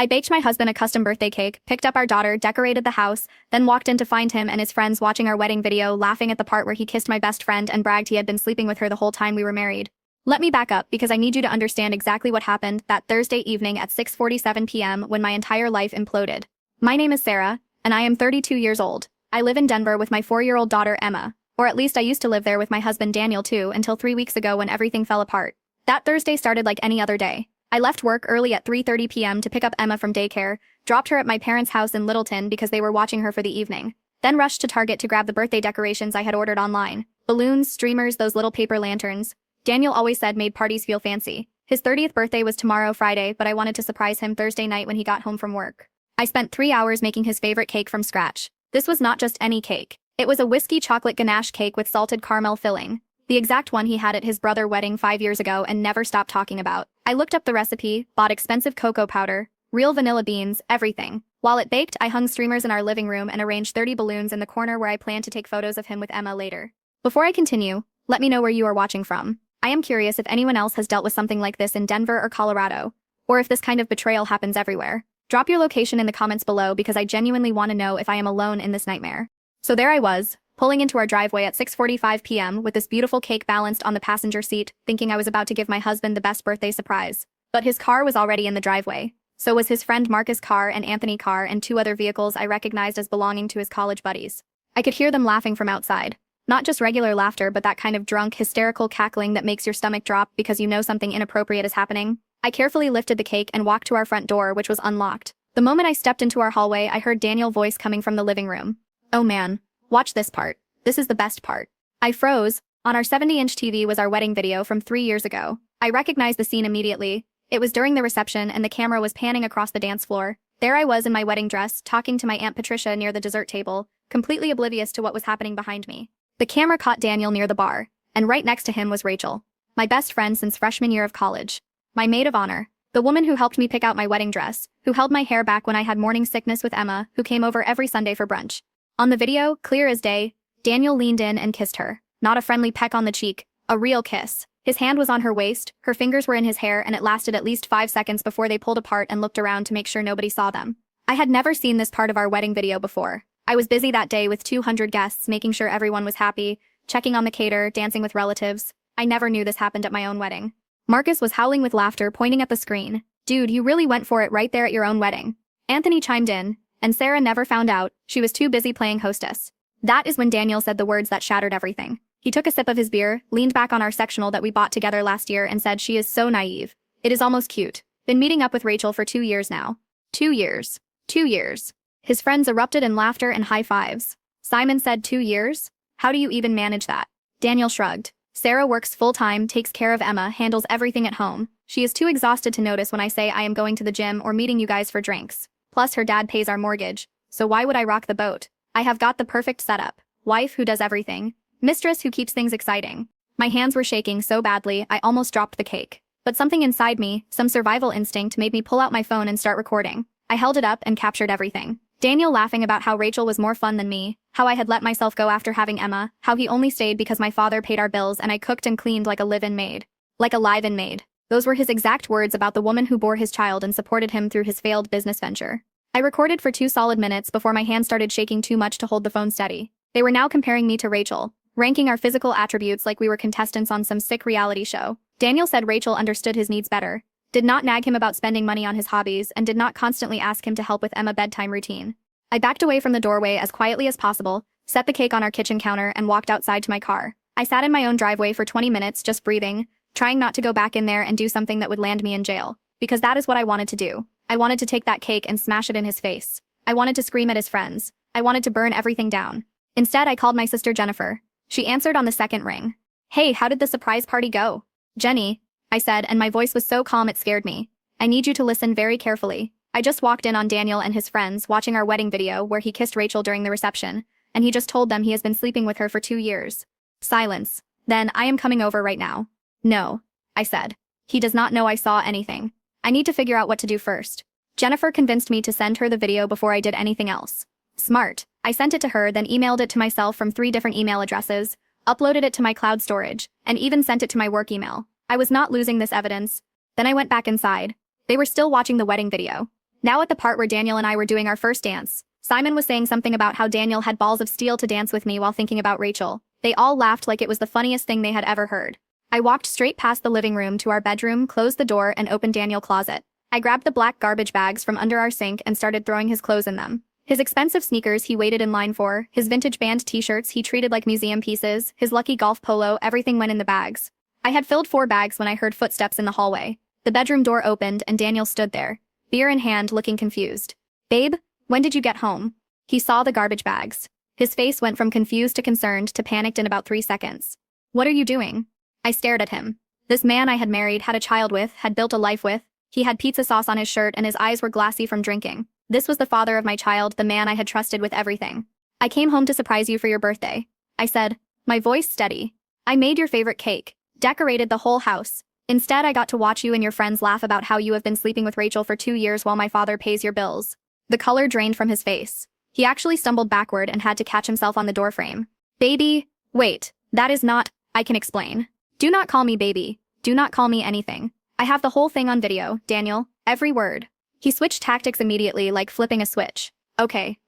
I baked my husband a custom birthday cake, picked up our daughter, decorated the house, then walked in to find him and his friends watching our wedding video, laughing at the part where he kissed my best friend and bragged he had been sleeping with her the whole time we were married. Let me back up because I need you to understand exactly what happened that Thursday evening at 6:47 p.m. when my entire life imploded. My name is Sarah, and I am 32 years old. I live in Denver with my 4-year-old daughter Emma, or at least I used to live there with my husband Daniel too until 3 weeks ago when everything fell apart. That Thursday started like any other day. I left work early at 3:30 p.m. to pick up Emma from daycare, dropped her at my parents' house in Littleton because they were watching her for the evening, then rushed to Target to grab the birthday decorations I had ordered online. Balloons, streamers, those little paper lanterns. Daniel always said made parties feel fancy. His 30th birthday was tomorrow, Friday, but I wanted to surprise him Thursday night when he got home from work. I spent 3 hours making his favorite cake from scratch. This was not just any cake. It was a whiskey chocolate ganache cake with salted caramel filling. The exact one he had at his brother's wedding 5 years ago and never stopped talking about. I looked up the recipe, bought expensive cocoa powder, real vanilla beans, everything. While it baked, I hung streamers in our living room and arranged 30 balloons in the corner where I plan to take photos of him with Emma later. Before I continue, let me know where you are watching from. I am curious if anyone else has dealt with something like this in Denver or Colorado, or if this kind of betrayal happens everywhere. Drop your location in the comments below because I genuinely want to know if I am alone in this nightmare. So there I was, pulling into our driveway at 6:45 p.m. with this beautiful cake balanced on the passenger seat, thinking I was about to give my husband the best birthday surprise. But his car was already in the driveway. So was his friend Marcus' car and Anthony's car and 2 other vehicles I recognized as belonging to his college buddies. I could hear them laughing from outside. Not just regular laughter, but that kind of drunk, hysterical cackling that makes your stomach drop because you know something inappropriate is happening. I carefully lifted the cake and walked to our front door, which was unlocked. The moment I stepped into our hallway, I heard Daniel's voice coming from the living room. Oh man. Watch this part. This is the best part. I froze. On our 70-inch TV was our wedding video from 3 years ago. I recognized the scene immediately. It was during the reception and the camera was panning across the dance floor. There I was in my wedding dress, talking to my Aunt Patricia near the dessert table, completely oblivious to what was happening behind me. The camera caught Daniel near the bar, and right next to him was Rachel, my best friend since freshman year of college. My maid of honor, the woman who helped me pick out my wedding dress, who held my hair back when I had morning sickness with Emma, who came over every Sunday for brunch. On the video, clear as day, Daniel leaned in and kissed her. Not a friendly peck on the cheek, a real kiss. His hand was on her waist, her fingers were in his hair, and it lasted at least 5 seconds before they pulled apart and looked around to make sure nobody saw them. I had never seen this part of our wedding video before. I was busy that day with 200 guests, making sure everyone was happy, checking on the caterer, dancing with relatives. I never knew this happened at my own wedding. Marcus was howling with laughter, pointing at the screen. Dude, you really went for it right there at your own wedding. Anthony chimed in, and Sarah never found out. She was too busy playing hostess. That is when Daniel said the words that shattered everything. He took a sip of his beer, leaned back on our sectional that we bought together last year and said she is so naive. It is almost cute. Been meeting up with Rachel for 2 years now. 2 years. 2 years. His friends erupted in laughter and high fives. Simon said 2 years? How do you even manage that? Daniel shrugged. Sarah works full-time, takes care of Emma, handles everything at home. She is too exhausted to notice when I say I am going to the gym or meeting you guys for drinks. Plus her dad pays our mortgage. So why would I rock the boat? I have got the perfect setup. Wife who does everything. Mistress who keeps things exciting. My hands were shaking so badly I almost dropped the cake. But something inside me, some survival instinct, made me pull out my phone and start recording. I held it up and captured everything. Daniel laughing about how Rachel was more fun than me, how I had let myself go after having Emma, how he only stayed because my father paid our bills and I cooked and cleaned like a live-in maid. Like a live-in maid. Those were his exact words about the woman who bore his child and supported him through his failed business venture. I recorded for 2 solid minutes before my hands started shaking too much to hold the phone steady. They were now comparing me to Rachel, ranking our physical attributes like we were contestants on some sick reality show. Daniel said Rachel understood his needs better, did not nag him about spending money on his hobbies, and did not constantly ask him to help with Emma's bedtime routine. I backed away from the doorway as quietly as possible, set the cake on our kitchen counter, and walked outside to my car. I sat in my own driveway for 20 minutes just breathing, trying not to go back in there and do something that would land me in jail. Because that is what I wanted to do. I wanted to take that cake and smash it in his face. I wanted to scream at his friends. I wanted to burn everything down. Instead, I called my sister Jennifer. She answered on the second ring. Hey, how did the surprise party go? Jenny, I said, and my voice was so calm it scared me. I need you to listen very carefully. I just walked in on Daniel and his friends watching our wedding video where he kissed Rachel during the reception, and he just told them he has been sleeping with her for 2 years. Silence. Then, I am coming over right now. No, I said. He does not know I saw anything. I need to figure out what to do first. Jennifer convinced me to send her the video before I did anything else. Smart. I sent it to her, then emailed it to myself from 3 different email addresses, uploaded it to my cloud storage, and even sent it to my work email. I was not losing this evidence. Then I went back inside. They were still watching the wedding video. Now at the part where Daniel and I were doing our first dance. Simon was saying something about how Daniel had balls of steel to dance with me while thinking about Rachel. They all laughed like it was the funniest thing they had ever heard. I walked straight past the living room to our bedroom, closed the door, and opened Daniel's closet. I grabbed the black garbage bags from under our sink and started throwing his clothes in them. His expensive sneakers he waited in line for, his vintage band t-shirts he treated like museum pieces, his lucky golf polo, everything went in the bags. I had filled 4 bags when I heard footsteps in the hallway. The bedroom door opened and Daniel stood there, beer in hand, looking confused. "Babe, when did you get home?" He saw the garbage bags. His face went from confused to concerned to panicked in about 3 seconds. "What are you doing?" I stared at him. This man I had married, had a child with, had built a life with. He had pizza sauce on his shirt and his eyes were glassy from drinking. This was the father of my child, the man I had trusted with everything. "I came home to surprise you for your birthday," I said, my voice steady. "I made your favorite cake, decorated the whole house. Instead, I got to watch you and your friends laugh about how you have been sleeping with Rachel for 2 years while my father pays your bills." The color drained from his face. He actually stumbled backward and had to catch himself on the doorframe. "Baby, wait, that is not," I can explain. "Do not call me baby. Do not call me anything. I have the whole thing on video, Daniel, every word." He switched tactics immediately, like flipping a switch. Okay,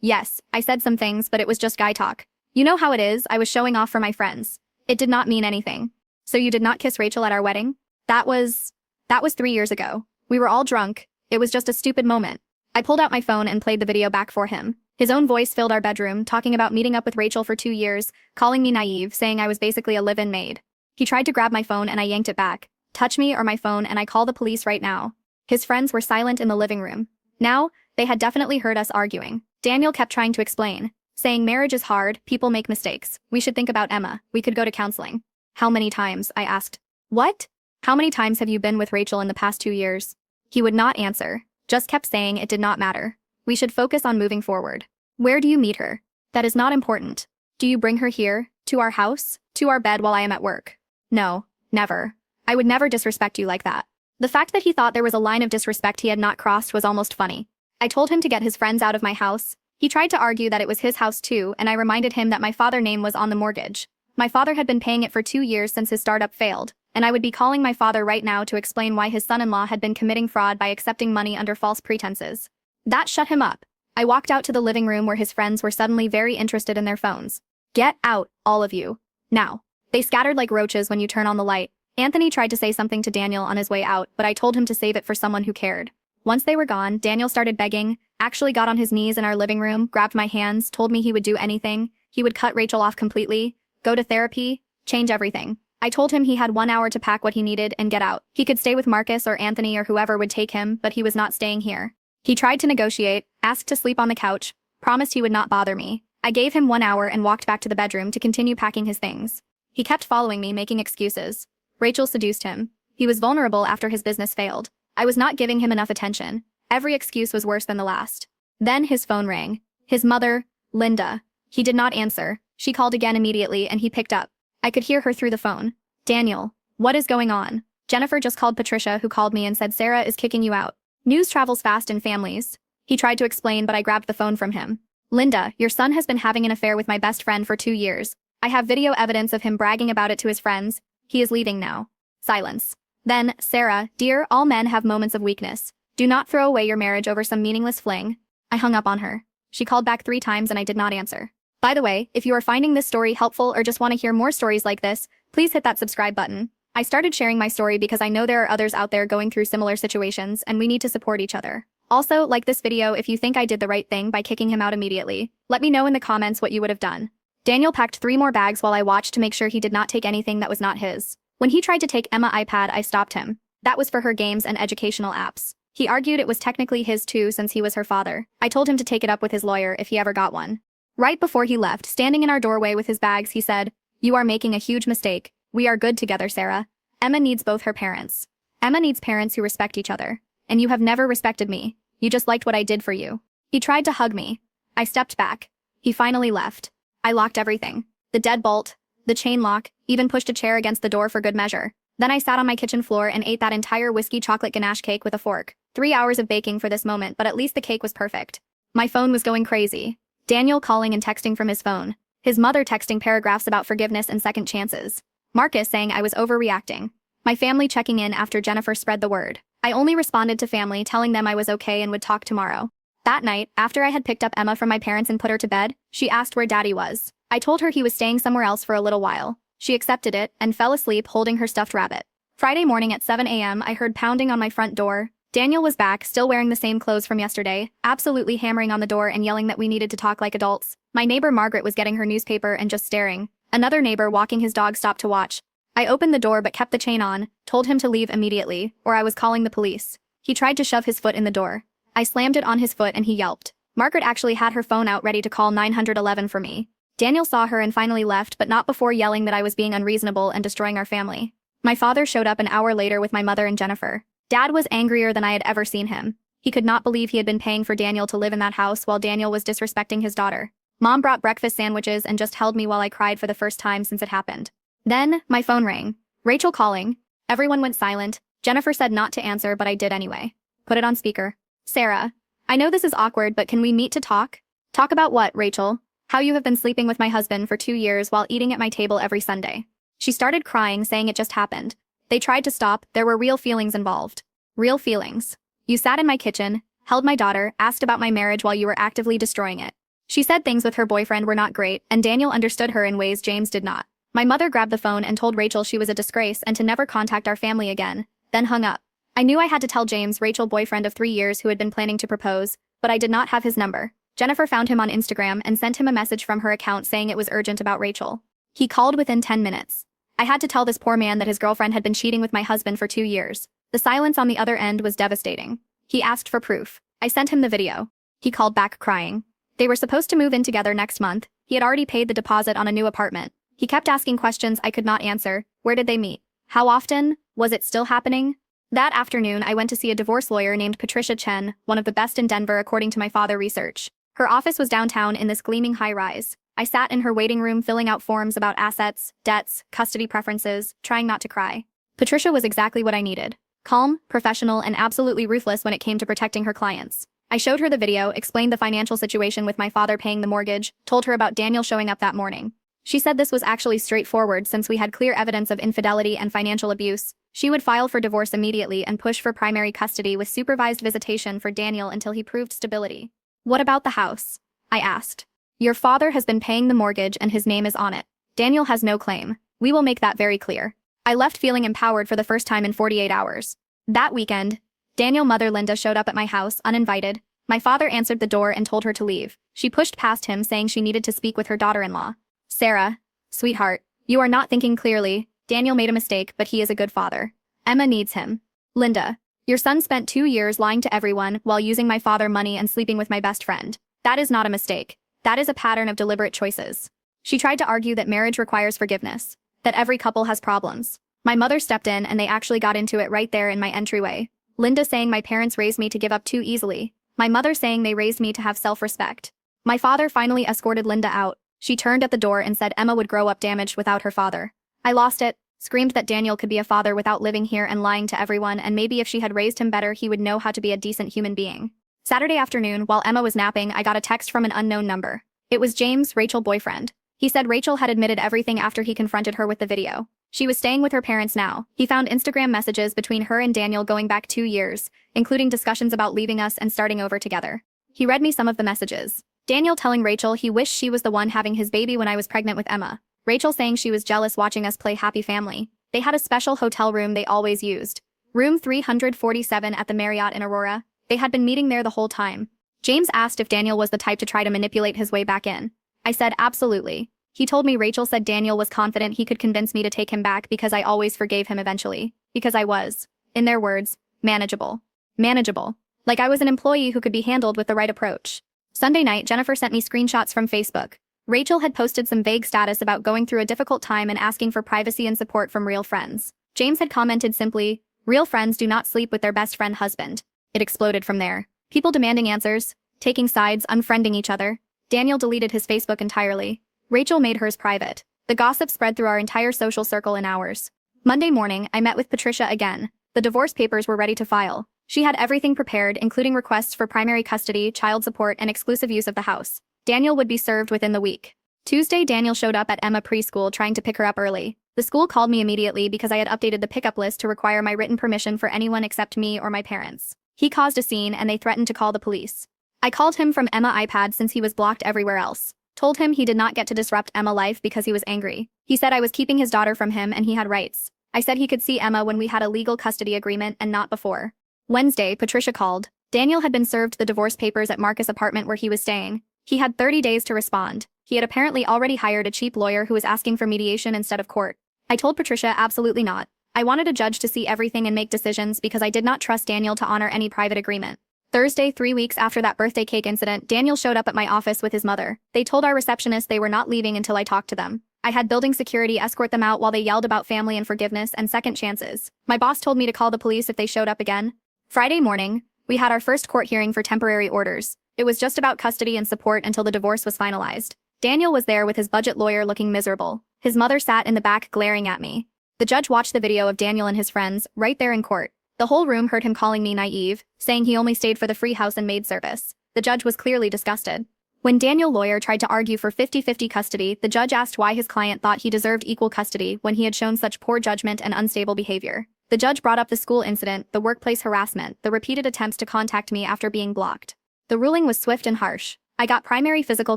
yes, I said some things, but it was just guy talk. You know how it is, I was showing off for my friends. It did not mean anything. "So you did not kiss Rachel at our wedding?" That was 3 years ago. We were all drunk. It was just a stupid moment." I pulled out my phone and played the video back for him. His own voice filled our bedroom, talking about meeting up with Rachel for 2 years, calling me naive, saying I was basically a live-in maid. He tried to grab my phone and I yanked it back. "Touch me or my phone and I call the police right now." His friends were silent in the living room. Now, they had definitely heard us arguing. Daniel kept trying to explain, saying marriage is hard, people make mistakes. We should think about Emma, we could go to counseling. "How many times?" I asked. "What? How many times have you been with Rachel in the past 2 years?" He would not answer, just kept saying it did not matter. We should focus on moving forward. "Where do you meet her?" "That is not important." "Do you bring her here, to our house, to our bed while I am at work?" "No, never. I would never disrespect you like that." The fact that he thought there was a line of disrespect he had not crossed was almost funny. I told him to get his friends out of my house. He tried to argue that it was his house too, and I reminded him that my father's name was on the mortgage. My father had been paying it for 2 years since his startup failed, and I would be calling my father right now to explain why his son-in-law had been committing fraud by accepting money under false pretenses. That shut him up. I walked out to the living room where his friends were suddenly very interested in their phones. "Get out, all of you. Now." They scattered like roaches when you turn on the light. Anthony tried to say something to Daniel on his way out, but I told him to save it for someone who cared. Once they were gone, Daniel started begging, actually got on his knees in our living room, grabbed my hands, told me he would do anything. He would cut Rachel off completely, go to therapy, change everything. I told him he had 1 hour to pack what he needed and get out. He could stay with Marcus or Anthony or whoever would take him, but he was not staying here. He tried to negotiate, asked to sleep on the couch, promised he would not bother me. I gave him 1 hour and walked back to the bedroom to continue packing his things. He kept following me, making excuses. Rachel seduced him. He was vulnerable after his business failed. I was not giving him enough attention. Every excuse was worse than the last. Then his phone rang. His mother, Linda. He did not answer. She called again immediately and he picked up. I could hear her through the phone. "Daniel, what is going on?" "Jennifer just called Patricia, who called me and said Sarah is kicking you out. News travels fast in families." He tried to explain, but I grabbed the phone from him. "Linda, your son has been having an affair with my best friend for 2 years. I have video evidence of him bragging about it to his friends. He is leaving now." Silence. Then, "Sarah, dear, all men have moments of weakness. Do not throw away your marriage over some meaningless fling." I hung up on her. She called back 3 times and I did not answer. By the way, if you are finding this story helpful or just want to hear more stories like this, please hit that subscribe button. I started sharing my story because I know there are others out there going through similar situations and we need to support each other. Also, like this video if you think I did the right thing by kicking him out immediately. Let me know in the comments what you would have done. Daniel packed 3 more bags while I watched to make sure he did not take anything that was not his. When he tried to take Emma's iPad, I stopped him. That was for her games and educational apps. He argued it was technically his too since he was her father. I told him to take it up with his lawyer if he ever got one. Right before he left, standing in our doorway with his bags, he said, "You are making a huge mistake. We are good together, Sarah. Emma needs both her parents. Emma needs parents who respect each other. And you have never respected me. You just liked what I did for you." He tried to hug me. I stepped back. He finally left. I locked everything. The deadbolt, the chain lock, even pushed a chair against the door for good measure. Then I sat on my kitchen floor and ate that entire whiskey chocolate ganache cake with a fork. 3 hours of baking for this moment, but at least the cake was perfect. My phone was going crazy. Daniel calling and texting from his phone. His mother texting paragraphs about forgiveness and second chances. Marcus saying I was overreacting. My family checking in after Jennifer spread the word. I only responded to family, telling them I was okay and would talk tomorrow. That night, after I had picked up Emma from my parents and put her to bed, she asked where Daddy was. I told her he was staying somewhere else for a little while. She accepted it and fell asleep holding her stuffed rabbit. Friday morning at 7 a.m., I heard pounding on my front door. Daniel was back, still wearing the same clothes from yesterday, absolutely hammering on the door and yelling that we needed to talk like adults. My neighbor Margaret was getting her newspaper and just staring. Another neighbor walking his dog stopped to watch. I opened the door but kept the chain on, told him to leave immediately, or I was calling the police. He tried to shove his foot in the door. I slammed it on his foot and he yelped. Margaret actually had her phone out ready to call 911 for me. Daniel saw her and finally left, but not before yelling that I was being unreasonable and destroying our family. My father showed up an hour later with my mother and Jennifer. Dad was angrier than I had ever seen him. He could not believe he had been paying for Daniel to live in that house while Daniel was disrespecting his daughter. Mom brought breakfast sandwiches and just held me while I cried for the first time since it happened. Then, my phone rang. Rachel calling. Everyone went silent. Jennifer said not to answer, but I did anyway. Put it on speaker. Sarah. I know this is awkward, but can we meet to talk? Talk about what, Rachel? How you have been sleeping with my husband for 2 years while eating at my table every Sunday. She started crying, saying it just happened. They tried to stop, there were real feelings involved. Real feelings. You sat in my kitchen, held my daughter, asked about my marriage while you were actively destroying it. She said things with her boyfriend were not great, and Daniel understood her in ways James did not. My mother grabbed the phone and told Rachel she was a disgrace and to never contact our family again, then hung up. I knew I had to tell James, Rachel's boyfriend of 3 years who had been planning to propose, but I did not have his number. Jennifer found him on Instagram and sent him a message from her account saying it was urgent about Rachel. He called within 10 minutes. I had to tell this poor man that his girlfriend had been cheating with my husband for 2 years. The silence on the other end was devastating. He asked for proof. I sent him the video. He called back crying. They were supposed to move in together next month. He had already paid the deposit on a new apartment. He kept asking questions I could not answer. Where did they meet? How often? Was it still happening? That afternoon, I went to see a divorce lawyer named Patricia Chen, one of the best in Denver according to my father research. Her office was downtown in this gleaming high-rise. I sat in her waiting room filling out forms about assets, debts, custody preferences, trying not to cry. Patricia was exactly what I needed. Calm, professional, and absolutely ruthless when it came to protecting her clients. I showed her the video, explained the financial situation with my father paying the mortgage, told her about Daniel showing up that morning. She said this was actually straightforward since we had clear evidence of infidelity and financial abuse. She would file for divorce immediately and push for primary custody with supervised visitation for Daniel until he proved stability. What about the house? I asked. Your father has been paying the mortgage and his name is on it. Daniel has no claim. We will make that very clear. I left feeling empowered for the first time in 48 hours. That weekend, Daniel's mother Linda showed up at my house, uninvited. My father answered the door and told her to leave. She pushed past him saying she needed to speak with her daughter-in-law. Sarah, sweetheart, you are not thinking clearly. Daniel made a mistake, but he is a good father. Emma needs him. Linda, your son spent 2 years lying to everyone while using my father money and sleeping with my best friend. That is not a mistake. That is a pattern of deliberate choices. She tried to argue that marriage requires forgiveness, that every couple has problems. My mother stepped in and they actually got into it right there in my entryway. Linda saying my parents raised me to give up too easily. My mother saying they raised me to have self-respect. My father finally escorted Linda out. She turned at the door and said Emma would grow up damaged without her father. I lost it, screamed that Daniel could be a father without living here and lying to everyone, and maybe if she had raised him better he would know how to be a decent human being. Saturday afternoon, while Emma was napping, I got a text from an unknown number. It was James, Rachel's boyfriend. He said Rachel had admitted everything after he confronted her with the video. She was staying with her parents now. He found Instagram messages between her and Daniel going back 2 years, including discussions about leaving us and starting over together. He read me some of the messages. Daniel telling Rachel he wished she was the one having his baby when I was pregnant with Emma. Rachel saying she was jealous watching us play happy family. They had a special hotel room they always used. Room 347 at the Marriott in Aurora. They had been meeting there the whole time. James asked if Daniel was the type to try to manipulate his way back in. I said absolutely. He told me Rachel said Daniel was confident he could convince me to take him back because I always forgave him eventually. Because I was, in their words, manageable. Manageable. Like I was an employee who could be handled with the right approach. Sunday night, Jennifer sent me screenshots from Facebook. Rachel had posted some vague status about going through a difficult time and asking for privacy and support from real friends. James had commented simply, real friends do not sleep with their best friend husband. It exploded from there. People demanding answers, taking sides, unfriending each other. Daniel deleted his Facebook entirely. Rachel made hers private. The gossip spread through our entire social circle in hours. Monday morning, I met with Patricia again. The divorce papers were ready to file. She had everything prepared, including requests for primary custody, child support, and exclusive use of the house. Daniel would be served within the week. Tuesday, Daniel showed up at Emma preschool trying to pick her up early. The school called me immediately because I had updated the pickup list to require my written permission for anyone except me or my parents. He caused a scene and they threatened to call the police. I called him from Emma iPad since he was blocked everywhere else. Told him he did not get to disrupt Emma life because he was angry. He said I was keeping his daughter from him and he had rights. I said he could see Emma when we had a legal custody agreement and not before. Wednesday, Patricia called. Daniel had been served the divorce papers at Marcus' apartment where he was staying. He had 30 days to respond. He had apparently already hired a cheap lawyer who was asking for mediation instead of court. I told Patricia absolutely not. I wanted a judge to see everything and make decisions because I did not trust Daniel to honor any private agreement. Thursday, 3 weeks after that birthday cake incident, Daniel showed up at my office with his mother. They told our receptionist they were not leaving until I talked to them. I had building security escort them out while they yelled about family and forgiveness and second chances. My boss told me to call the police if they showed up again. Friday morning, we had our first court hearing for temporary orders. It was just about custody and support until the divorce was finalized. Daniel was there with his budget lawyer looking miserable. His mother sat in the back glaring at me. The judge watched the video of Daniel and his friends, right there in court. The whole room heard him calling me naive, saying he only stayed for the free house and maid service. The judge was clearly disgusted. When Daniel's lawyer tried to argue for 50-50 custody, the judge asked why his client thought he deserved equal custody when he had shown such poor judgment and unstable behavior. The judge brought up the school incident, the workplace harassment, the repeated attempts to contact me after being blocked. The ruling was swift and harsh. I got primary physical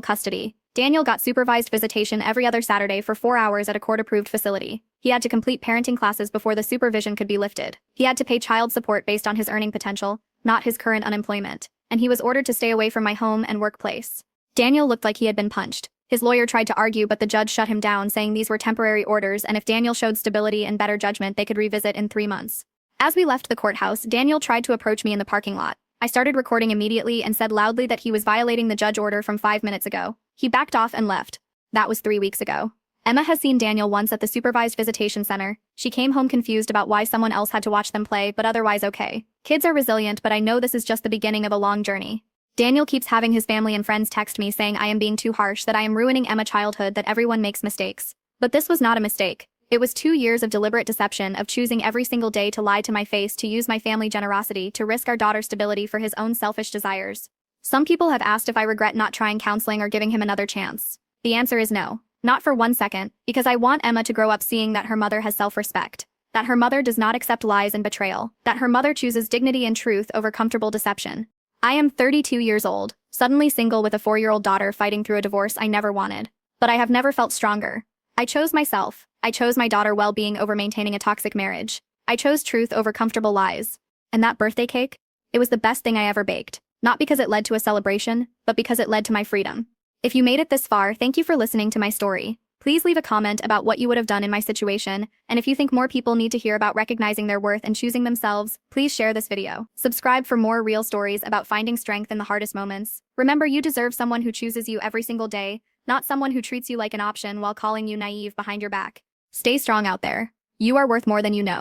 custody. Daniel got supervised visitation every other Saturday for 4 hours at a court-approved facility. He had to complete parenting classes before the supervision could be lifted. He had to pay child support based on his earning potential, not his current unemployment. And he was ordered to stay away from my home and workplace. Daniel looked like he had been punched. His lawyer tried to argue, but the judge shut him down, saying these were temporary orders and if Daniel showed stability and better judgment, they could revisit in 3 months. As we left the courthouse, Daniel tried to approach me in the parking lot. I started recording immediately and said loudly that he was violating the judge order from 5 minutes ago. He backed off and left. That was 3 weeks ago. Emma has seen Daniel once at the supervised visitation center. She came home confused about why someone else had to watch them play, but otherwise okay. Kids are resilient, but I know this is just the beginning of a long journey. Daniel keeps having his family and friends text me saying I am being too harsh, that I am ruining Emma's childhood, that everyone makes mistakes. But this was not a mistake. It was 2 years of deliberate deception, of choosing every single day to lie to my face, to use my family generosity, to risk our daughter's stability for his own selfish desires. Some people have asked if I regret not trying counseling or giving him another chance. The answer is no. Not for 1 second, because I want Emma to grow up seeing that her mother has self-respect, that her mother does not accept lies and betrayal, that her mother chooses dignity and truth over comfortable deception. I am 32 years old, suddenly single with a 4-year-old daughter fighting through a divorce I never wanted. But I have never felt stronger. I chose myself. I chose my daughter's well-being over maintaining a toxic marriage. I chose truth over comfortable lies. And that birthday cake? It was the best thing I ever baked. Not because it led to a celebration, but because it led to my freedom. If you made it this far, thank you for listening to my story. Please leave a comment about what you would have done in my situation, and if you think more people need to hear about recognizing their worth and choosing themselves, please share this video. Subscribe for more real stories about finding strength in the hardest moments. Remember, you deserve someone who chooses you every single day, not someone who treats you like an option while calling you naive behind your back. Stay strong out there. You are worth more than you know.